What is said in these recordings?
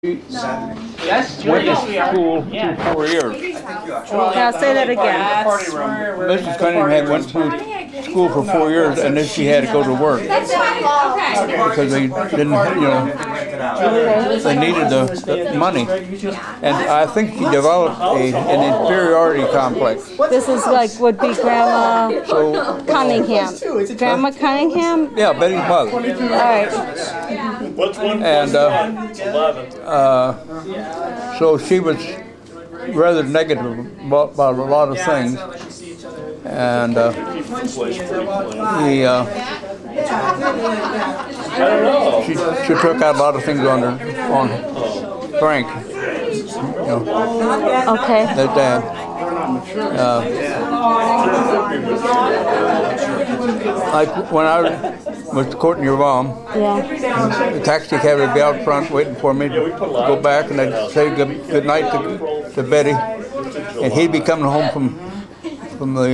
Yes, went to school for 4 years. Now say that again. Mrs. Cunningham went to school for 4 years, and then she had to go to work because they didn't, they needed the money. And I think she developed an inferiority complex. This is like would be Grandma Cunningham. Grandma Cunningham? Yeah, Betty's mother. All right. And so she was rather negative about a lot of things, and she took out a lot of things on Frank, Okay. that dad. Like when I was courting your mom, the taxi cab would be out front waiting for me to go back, and I'd say good night to Betty, and he'd be coming home from the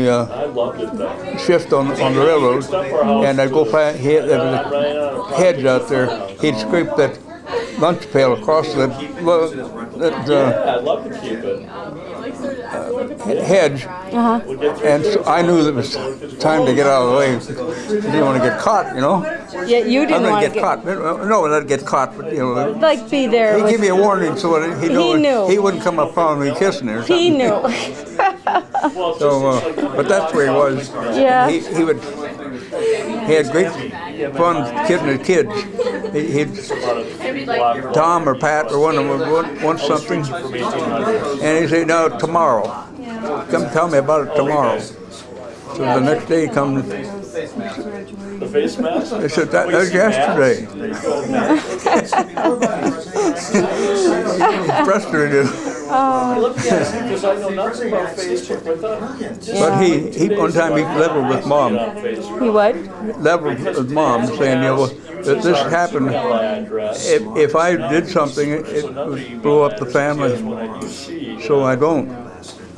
shift on the railroad, and I'd go past, there was a hedge out there, he'd scrape that lunch pail across that hedge, and so I knew it was time to get out of the way. I didn't want to get caught, Yeah, you didn't want to get caught. No, not get caught, but like be there. He'd give me a warning so that he knew he wouldn't come up on me kissing her. Or something. He knew. So, but that's where he was. Yeah. He had great fun kidding the kids. He'd Tom or Pat or one of them would want something, and he'd say, "No, tomorrow. Come tell me about it tomorrow." So the next day he comes. The face mask? I said, that was yesterday. He's frustrated. But he one time he leveled with Mom. He what? Leveled with Mom, saying, if this happened, if I did something, it would blow up the family. So I don't.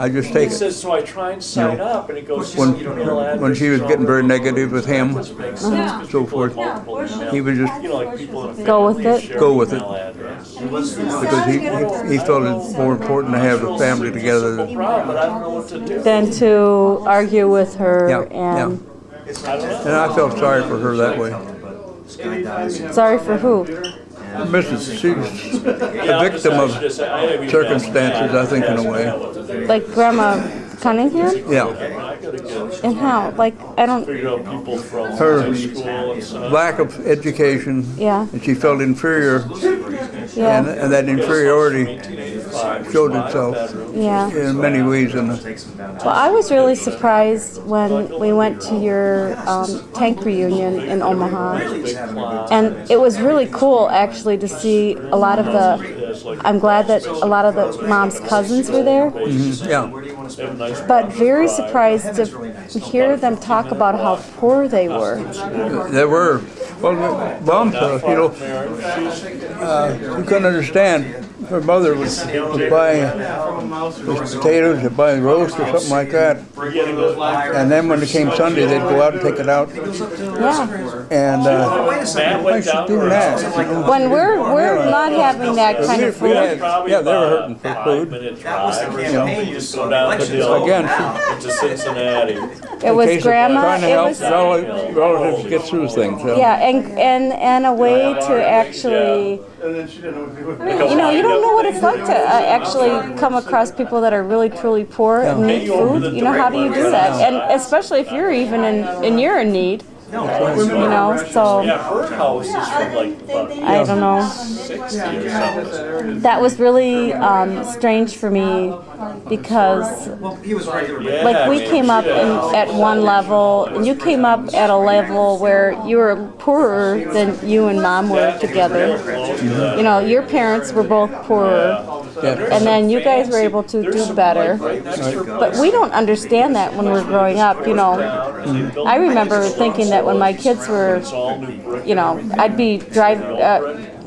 I just take it. He says, so I try and sign up, and he goes, when she was getting very negative with him, so forth, he would just go with it. Go with it, because he felt it's more important to have the family together than to argue with her. And I felt sorry for her that way. Sorry for who? She's a victim of circumstances, I think, in a way. Like Grandma Cunningham? Yeah. And how? Like, I don't... Her lack of education, and she felt inferior, and that inferiority showed itself in many ways. Well, I was really surprised when we went to your tank reunion in Omaha, and it was really cool actually to see a lot of I'm glad that a lot of the mom's cousins were there. But very surprised to hear them talk about how poor they were. They were. Well, Mom, you couldn't understand. Her mother would buy potatoes, she'd buy roast or something like that. And then when it came Sunday, they'd go out and take it out. And why should do that? When we're not having that kind of food. They were hurting for food. Again, to Cincinnati. It was Grandma. Trying to help relatives get through things. And a way to actually, you don't know what it's like to actually come across people that are really truly poor and need food. How do you do that? And especially if you're even in you're in need. So her house is from I don't know. That was really strange for me because we came up at one level and you came up at a level where you were poorer than you and Mom were together. Your parents were both poorer. And then you guys were able to do better. But we don't understand that when we're growing up, I remember thinking that when my kids were, I'd be driving,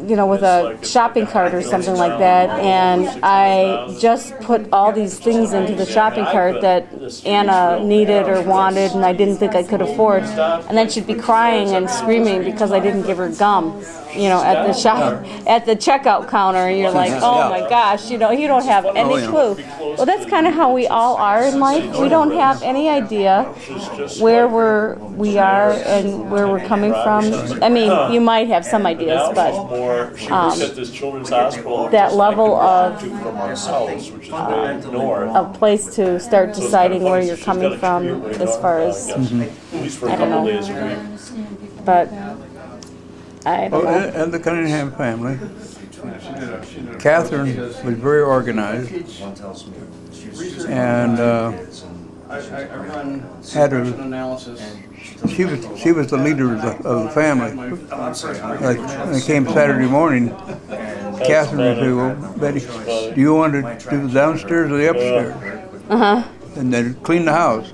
with a shopping cart or something like that, and I just put all these things into the shopping cart that Anna needed or wanted, and I didn't think I could afford. And then she'd be crying and screaming because I didn't give her gum. you know, at the shop, at the checkout counter, and you're like, oh my gosh, you know, you don't have any clue. Well, that's kind of how we all are in life. We don't have any idea where we are and where we're coming from. I mean, you might have some ideas, but that level of a place to start deciding where you're coming from as far as, I don't know, but I don't know. And the Cunningham family. Katherine was very organized and had a, she was the leader of the family. Like when it came Saturday morning, Katherine would say, well, Betty, do you want to do the downstairs or the upstairs? And then clean the house.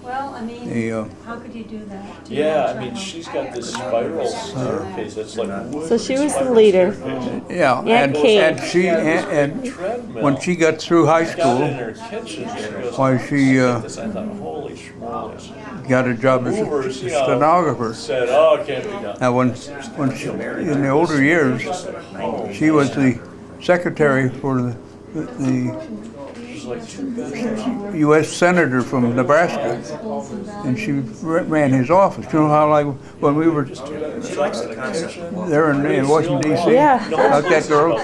Well, I mean, how could you do that? Yeah, I mean, she's got this spiral staircase that's like. So she was the leader. Yeah, and she and when she got through high school, why she got a job as a stenographer. Said, oh, it can't be done. Now, when she, in the older years, she was the secretary for the U.S. Senator from Nebraska, and she ran his office. You know how, like, when we were there in Washington, D.C., like that girl,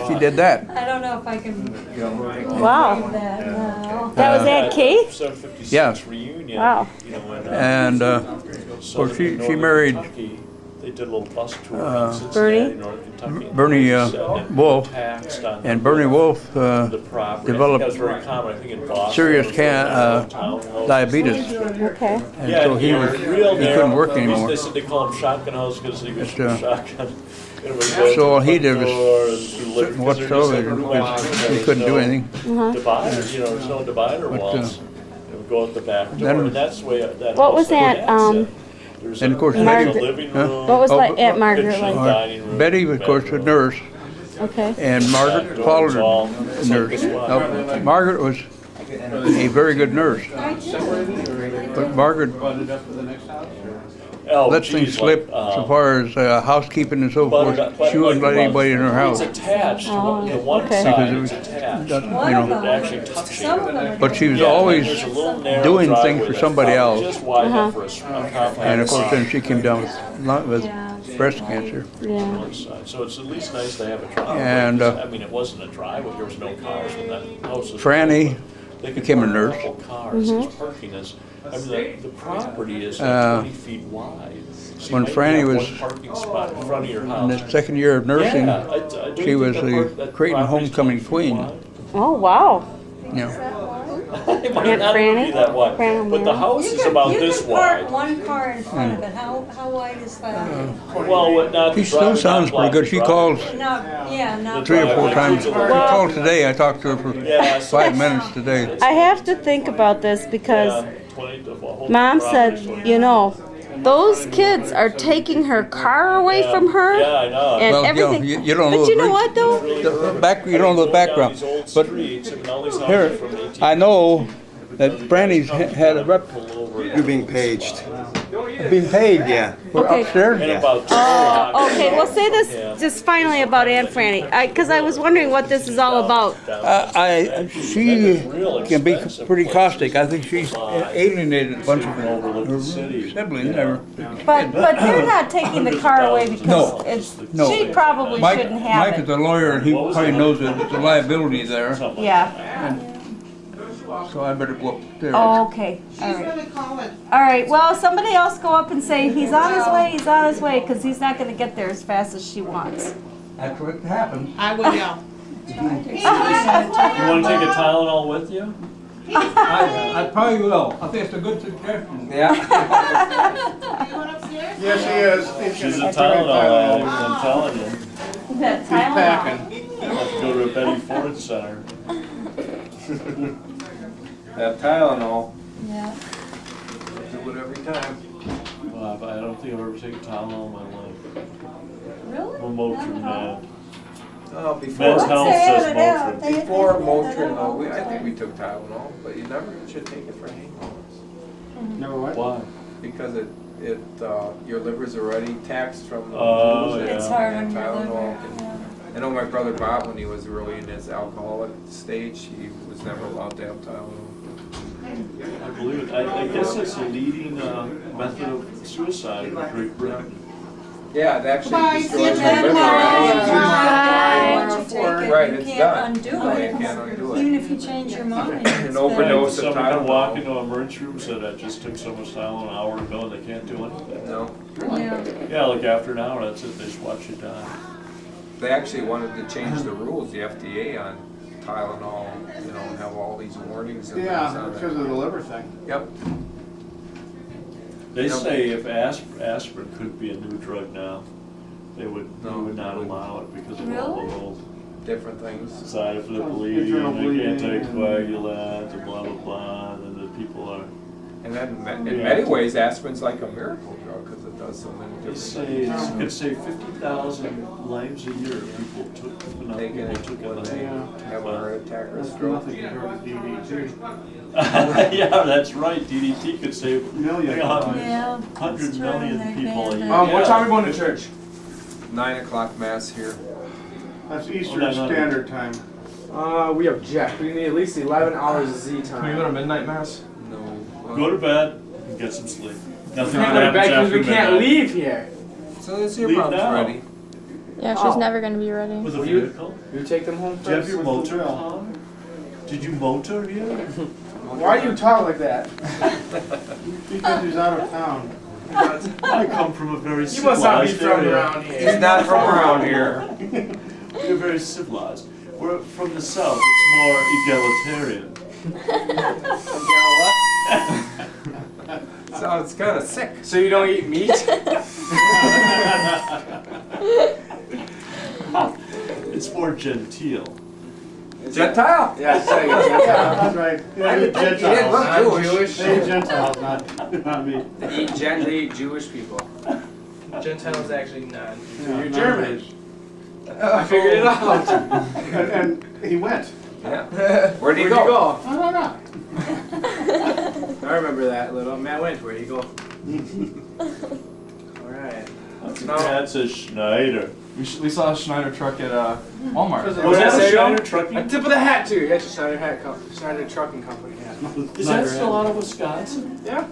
she did that. I don't know if I can. Wow. That was Aunt Kate? Yeah. Wow. And, of course, she married They did a little bus tour Bernie Wolf, and Bernie Wolf developed serious diabetes, Okay. and so he couldn't work anymore. They said they call him shotgun house because he was shotgun. So all he did was sit and watch television because he couldn't do anything. Divider, you know, there's no divider walls. It would go out the back door, and that's the way that. What was that? And of course, Margaret, what was like Aunt Margaret like? Betty, of course, a nurse, Okay. and Margaret followed her, a nurse. Now, Margaret was a very good nurse, but Margaret let things slip so far as housekeeping and so forth. She wouldn't let anybody in her house. It's attached. The one side is attached. You know, Actually touching. but she was always doing things for somebody else. Just wide enough for a compact And of course, then she came down with breast cancer. Yeah. So it's at least nice to have a driveway. And I mean, it wasn't a driveway. There was no cars when that house was. Franny They could became a park nurse. couple cars. His parking is. I mean, the property is like 20 feet wide. So when you might Franny have was one parking spot in front of your in house. the second year of nursing, Yeah, I do she think was that the Creighton property's homecoming 20 feet queen. wide. Oh, wow. You know, It might Aunt not Franny? be that wide, Franny, but the yeah. house is about this You can park wide. one car in front of it. How wide is that? Well, not she the still drive- sounds not pretty good. She block calls Not 3 or 4 times. She Well- called today. I talked to her for 5 minutes today. I have to think about this because Yeah, 20 to- well, whole Mom said, property's you know, those kids are taking her car away from her Yeah, I know. and Well, everything. you don't know But you know the- what though? You don't know the background. But here, I know that Franny's had a rep You're being paged. being paid. Yeah. We're Okay. upstairs. And about Oh, okay. Well, say this just finally about Aunt Franny, because I was wondering what this is all about. She can be pretty caustic. I think she's alienated a bunch of her siblings. But they're not taking the car away because No. No. she probably Mike shouldn't have is it. a lawyer, and he probably knows that there's a liability there. Yeah. So I better go upstairs. Oh, okay. All right. All right. Well, somebody else go up and say he's on his way. He's on his way because he's not going to get there as fast as she wants. That's what happens. I will yell. You want to take a Tylenol with you? I probably will. I think it's a good suggestion. Yeah. Yes, he is. She's a Tylenol addict, I'm telling you. That Tylenol. I'll have to go to a Betty Ford Center. That Tylenol. Yeah. Do it every time. But I don't think I've ever taken Tylenol in my life. Really? I'm a Motrin man. Oh, Men's Health says Motrin. Before Motrin, I think we took Tylenol, but you never should take it for hangovers. Never what? Why? Because it your liver's already taxed from Oh, booze yeah. It's hard on and your Tylenol. liver. Yeah. I know my brother Bob, when he was really in his alcoholic stage, he was never allowed to have Tylenol. I believe it. I guess it's a leading method of suicide in Great Britain. Yeah, it actually destroys And your then liver. once you take it, Right, you it's can't done. undo No, it. you can't undo it. Even if you change your mind. An overdose of Someone can walk Tylenol. into an emergency room and said, I just took so much Tylenol an hour ago and they can't do anything. No, Yeah. Yeah, like after an hour, that's it, they just watch you die. they actually wanted to change the rules, the FDA, on Tylenol, you know, and have all these warnings and things Yeah, on because it. of the liver thing. Yep. They Yep. say if aspirin could be a new drug now, they would not wouldn't. allow it because of all the Really? old Different things. side of the Internal bleeding, bleeding anticoagulant, and blah, blah, blah, and the people are, And then in many ways, aspirin's like a miracle drug because it does so many they different say things. it could save 50,000 lives a year if people took enough Taking people it took when enough. they have a heart attack or a That's stroke. nothing compared to DDT. Yeah, that's right, DDT could save Million. Yeah. 100 It's true, million they people a banned year. it. What Yeah. time are we going to church? 9 o'clock mass here. That's Eastern Oh, no, no. Standard Time. We object. We need at least 11 hours of Z time. Can we go to midnight mass? No. Go to bed and get some sleep. Nothing Can't good go to bed happens because after we can't midnight. leave here. So this your Leave mom's now. ready. Yeah, she's never gonna be ready. With a Will you- vehicle? You take them home Do you have first? your motor car? Did you motor here? Why do you talk like that? Because he's out of town. I come from a very You must not be civilized from area. around here. He's not from around here. We're very civilized. We're from the south. It's more egalitarian. Sounds kind of sick. So you don't eat meat? It's more genteel. Gentile? Yeah, it's like a Yeah, that's right. Yeah, didn't think you did. Gentiles. Look, I'm Jewish. Jewish. They Gentiles, not me. They eat Jewish people. Gentiles actually not. Yeah, You're not German. me. I figured it out. And he went. Yeah. Where'd he Where'd go? you go? I don't know. I remember that little Matt Wendt. Where'd he go? Alright. That's a Schneider. We saw a Schneider truck at Walmart. Was Was that a Say Schneider A trucking? tip of the hat too. Yeah, Schneider hat Schneider Trucking Company. Yeah. Is that still out of Wisconsin? Yeah.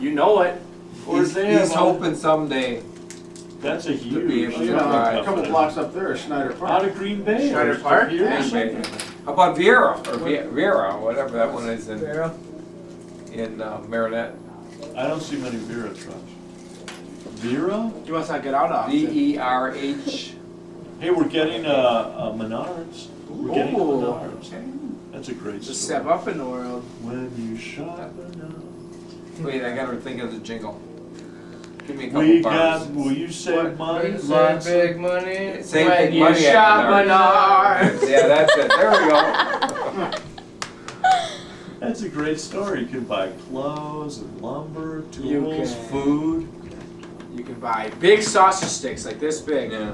You know it. Or is they He's have hoping someday. That's a be huge. able to Yeah, Right. a couple blocks up there is Schneider Out Park. of Green Bay. Schneider or Park? here or Yeah. something? How about Vera or Vera, whatever that one is in Vera. Marinette. I don't see many Vera trucks. Vera? You must not get out often. VERH. Hey, we're getting a Menards. We're getting a Ooh. Menards. That's a great Just a story. step up in the world. When you shop Menards. Wait, I gotta think of the jingle. Give me a couple We bars. got, will you save money? Save Lots of- big money. Save when big you money at shop Menards. Menards. Yeah, that's it. There we go. That's a great story. You can buy clothes and lumber, You tools, can. food. You can buy big sausage sticks like this big. Yeah.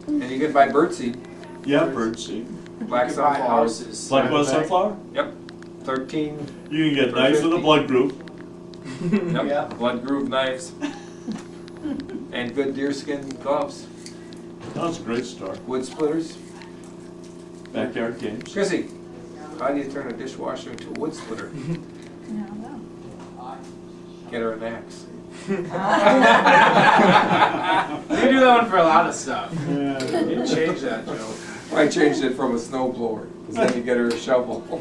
And you can buy birdseed, Yeah, birdseed. black You can buy sunflowers. houses. Black wild sunflower? 13. You can get knives with a blood group. Yep. Yeah. Blood groove knives. And good deerskin gloves. That's a great story. Wood splitters. Backyard games. Chrissy, how do you turn a dishwasher into a wood splitter? Get her an axe. You do that one for a lot of stuff. Yeah. You change that joke. I changed it from a snow blower, because then you get her a shovel. Oh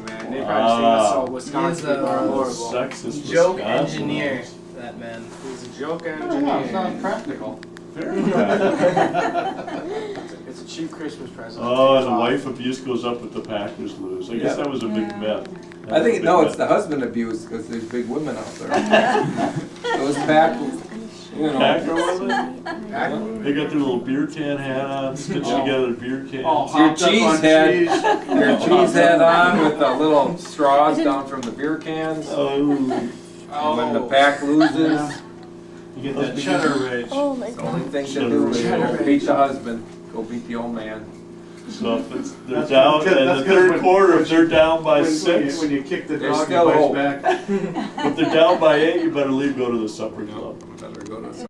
man, they probably think that's all Wisconsin people are horrible. Sexist Joke Wisconsin. engineer, that man. He's a joke I don't know, it sounds engineer. practical. Very bad. It's a cheap Christmas present. Oh, and the wife abuse goes up with the Packers lose. I guess Yeah. that was a big Yeah. myth. I think, no, it's the husband abuse, because there's big women out there. Those pack, you know. Packer women? Pack- They got their little beer can hat on, stitched together beer cans. Oh, Your hopped up cheese on head. cheese. Your cheese head on with the little straws down from the beer cans. Oh, And when the pack loses, You get that cheddar rage. Oh my the only god. thing to do is go beat the husband, go beat the old man. So if it's, they're That's down, good. and That's the good third when- quarter, if they're down by When 6, you kick the There's dog, still it bites hope. back. if they're down by 8, you better leave, go to the supper club. Better go to